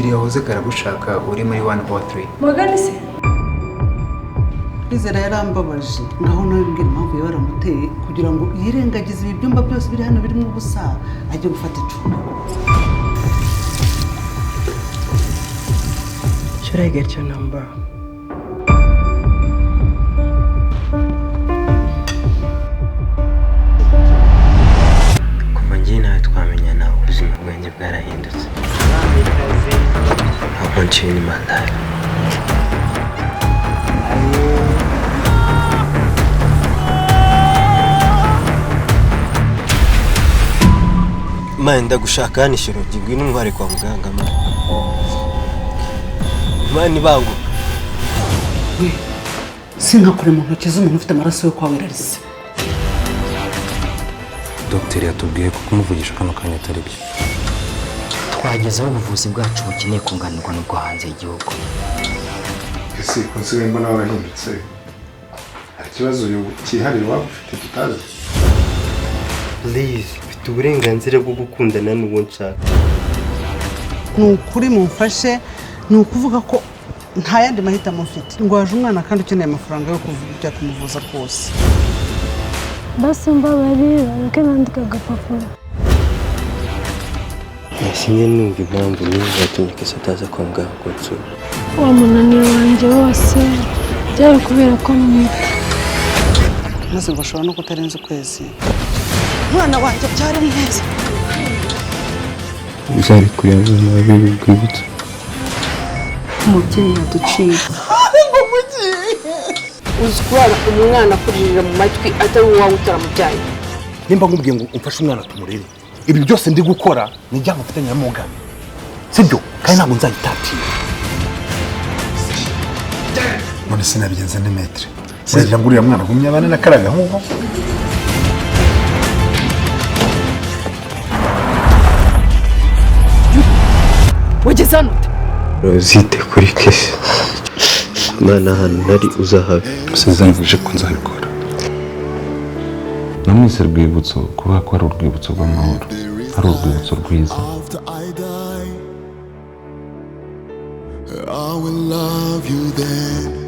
umukiriya wahoze karagushaka uri muri 103 Magana se Izera yarambabaje ngaho nawe mbwira impamvu yaramuteye kugira ngo yirengagize ibi byumba byose biri hano birimo ubusa ajye gufata icumbi. Should I get your number? Kuva njye nawe twamenyana ubuzima bwanjye bwarahindutse. I want you in my life. Manda gushaka hano Shirogi ngwino ntware kwa muganga mani bangu We sinkakure mu ntoki z'umuntu ufite amaraso yo kwa Werarise. Dr. yatubwiye ko kumuvugisha kano kanya atari byo. Twagezeho ubuvuzi bwacu bukeneye kunganirwa n'ubwo hanze y'igihugu. Ese konsigaye mbona warahindutse. Hari ikibazo cyihariye waba ufite tutazi. Please, mfite uburenganzira bwo gukundana n'uwo nshaka. Nukuri mumfashe nukuvuga ko nta yandi mahitamo mfite. Ngwaje umwana kandi ukeneye amafaranga yo kuvuga kumuvuza kose. Basi mbabarira reka nandika agapapuro. Sinjye numva impamvu niba yatumye Kesa ataza kwa muganga kunsura. Wa munaniro wanjye wose byari kubera ko mwita. Maze ngo ashobora no kutarenza ukwezi. Mwana wanjye byari neza. Bizari kureba nabi bwibutse. umubyeyi yaduciye uzikubara umwana kuririra mu matwi atari uwawe utaramubyaye. Nimba ngubwiye ngo umfashe umwana tumurere ibi byose ndi gukora ni jya mufatanya na Morgan sibyo kandi ntabwo nzayitatiye. None sinabigenze ni metre. Sinagira ngo uriya mwana gumye abana nakaraga nkuko. Wageze hano Rozite kuri Kesa. Mana hano nari uzahabi. Sezanije ko nzabikora. Namwise rwibutso kuba ko ari urwibutso rw'amahoro. Ari urwibutso rwiza. I will love you then.